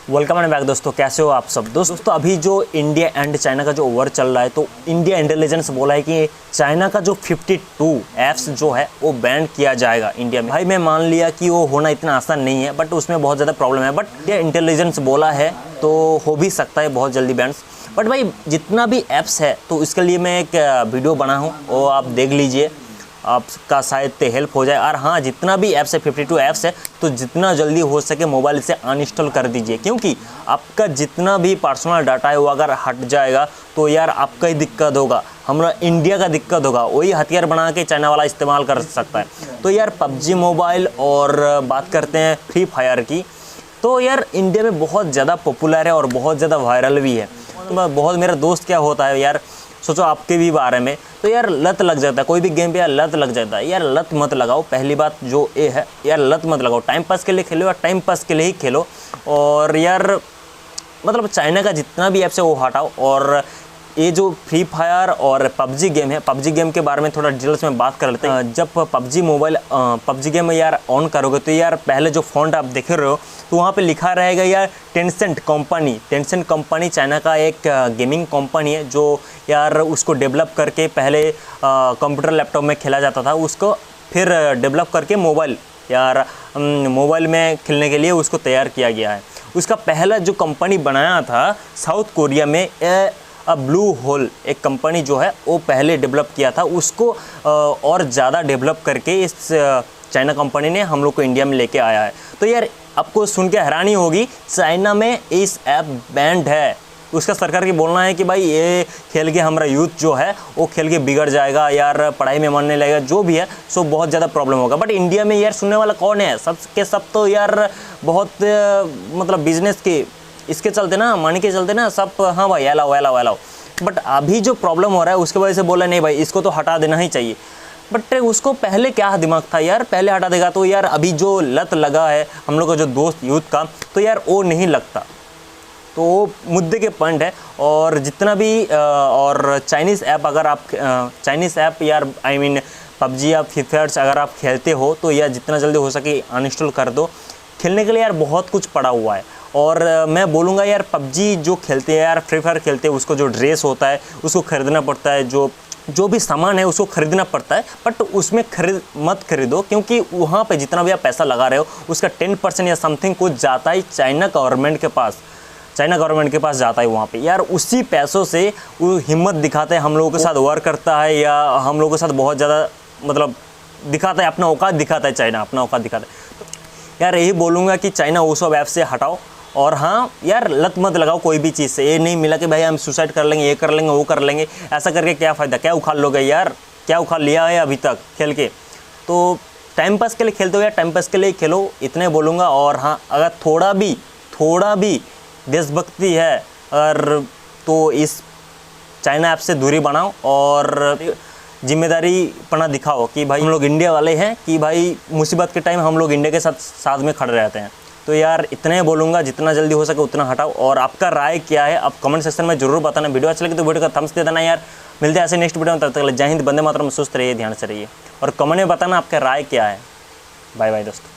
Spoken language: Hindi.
वेलकम एंड बैक दोस्तों, कैसे हो आप सब। दोस्तों अभी जो इंडिया एंड चाइना का जो वॉर चल रहा है, तो इंडिया इंटेलिजेंस बोला है कि चाइना का जो 52 ऐप्स जो है वो बैन किया जाएगा इंडिया में। भाई मैं मान लिया कि वो होना इतना आसान नहीं है, बट उसमें बहुत ज़्यादा प्रॉब्लम है। बट इंडिया इंटेलिजेंस बोला है तो हो भी सकता है बहुत जल्दी बैन। बट भाई जितना भी ऐप्स है तो इसके लिए मैं एक वीडियो बना हूँ, वो आप देख लीजिए, आपका शायद हेल्प हो जाए। और हाँ, जितना भी ऐप्स है 52 ऐप्स है, तो जितना जल्दी हो सके मोबाइल से अनइंस्टॉल कर दीजिए, क्योंकि आपका जितना भी पर्सनल डाटा है वो अगर हट जाएगा तो यार आपका ही दिक्कत होगा, हमारा इंडिया का दिक्कत होगा। वही हथियार बना के चाइना वाला इस्तेमाल कर सकता है। तो यार पबजी मोबाइल, और बात करते हैं फ्री फायर की, तो यार इंडिया में बहुत ज़्यादा पॉपुलर है और बहुत ज़्यादा वायरल भी है। तो बहुत, मेरा दोस्त क्या होता है यार, सोचो आपके भी बारे में, तो यार लत लग जाता है कोई भी गेम पे, यार लत लग जाता है। यार लत मत लगाओ, पहली बात जो ये है, यार लत मत लगाओ। टाइम पास के लिए खेलो, या टाइम पास के लिए ही खेलो। और यार मतलब चाइना का जितना भी ऐप्स है वो हटाओ। और ये जो फ्री फायर और पबजी गेम है, पबजी गेम के बारे में थोड़ा डिटेल्स में बात कर लेते हैं। जब पबजी गेम यार ऑन करोगे तो यार पहले जो फ़ॉन्ट आप देख रहे हो तो वहाँ पे लिखा रहेगा यार टेंसेंट कंपनी चाइना का एक गेमिंग कंपनी है, जो यार उसको डेवलप करके पहले कंप्यूटर लैपटॉप में खेला जाता था, उसको फिर डेवलप करके मोबाइल में खेलने के लिए उसको तैयार किया गया है। उसका पहला जो कंपनी बनाया था साउथ कोरिया में, ब्लू होल एक कंपनी जो है वो पहले डेवलप किया था, उसको और ज़्यादा डेवलप करके इस चाइना कंपनी ने हम लोग को इंडिया में लेके आया है। तो यार आपको सुन के हैरानी होगी, चाइना में इस ऐप बैंड है। उसका सरकार की बोलना है कि भाई ये खेल के हमारा यूथ जो है वो खेल के बिगड़ जाएगा, यार पढ़ाई में मन नहीं लगेगा, जो भी है सो बहुत ज़्यादा प्रॉब्लम होगा। बट इंडिया में यार सुनने वाला कौन है? सब के सब तो यार बहुत मतलब बिजनेस के इसके चलते ना, मनी के चलते ना सब, हाँ भाई अलाओ। बट अभी जो प्रॉब्लम हो रहा है उसके वजह से बोला नहीं भाई इसको तो हटा देना ही चाहिए। बट उसको पहले क्या दिमाग था यार, पहले हटा देगा तो यार अभी जो लत लगा है हम लोग का जो दोस्त यूथ का, तो यार वो नहीं लगता। तो वो मुद्दे के पॉइंट है। और जितना भी और चाइनीज़ ऐप, अगर आप चाइनीज़ ऐप यार आई मीन पबजी या फ्री फायर अगर आप खेलते हो तो यार जितना जल्दी हो सके अनइंस्टॉल कर दो। खेलने के लिए यार बहुत कुछ पड़ा हुआ है। और मैं बोलूँगा यार पबजी जो खेलते हैं यार, फ्री फायर खेलते हैं, उसको जो ड्रेस होता है उसको ख़रीदना पड़ता है, जो भी सामान है उसको ख़रीदना पड़ता है। बट उसमें मत खरीदो, क्योंकि वहाँ पे जितना भी आप पैसा लगा रहे हो उसका 10% या समथिंग कुछ जाता है चाइना गवर्नमेंट के पास जाता है वहाँ पे। यार उसी पैसों से वो हिम्मत दिखाता है, हम लोगों के साथ वार करता है, या हम लोगों के साथ बहुत ज़्यादा मतलब दिखाता है, अपना औकात दिखाता है, चाइना अपना औकात दिखाता है। यार यही बोलूँगा कि चाइना वो सब ऐप से हटाओ। और हाँ यार लत मत लगाओ कोई भी चीज़ से। ये नहीं मिला कि भाई हम सुसाइड कर लेंगे, ये कर लेंगे, वो कर लेंगे, ऐसा करके क्या फ़ायदा, क्या उखाड़ लोगे यार, क्या उखाड़ लिया है अभी तक खेल के। तो टाइम पास के लिए खेलते हो यार, टाइम पास के लिए खेलो, इतने बोलूँगा। और हाँ, अगर थोड़ा भी देशभक्ति है अगर, तो इस चाइना ऐप से दूरी बनाओ और जिम्मेदारी पना दिखाओ कि भाई हम लोग इंडिया वाले हैं, कि भाई मुसीबत के टाइम हम लोग इंडिया के साथ में खड़े रहते हैं। तो यार इतने बोलूँगा, जितना जल्दी हो सके उतना हटाओ। और आपका राय क्या है आप कमेंट सेक्शन में जरूर बताना। वीडियो अच्छा लगे तो वीडियो का थम्स दे देना यार। मिलते हैं ऐसे नेक्स्ट वीडियो में, तब तक जय हिंद, वंदे मातरम, सुस्त रहिए, ध्यान से रहिए, और कमेंट में बताना आपका राय क्या है। बाय बाय दोस्तों।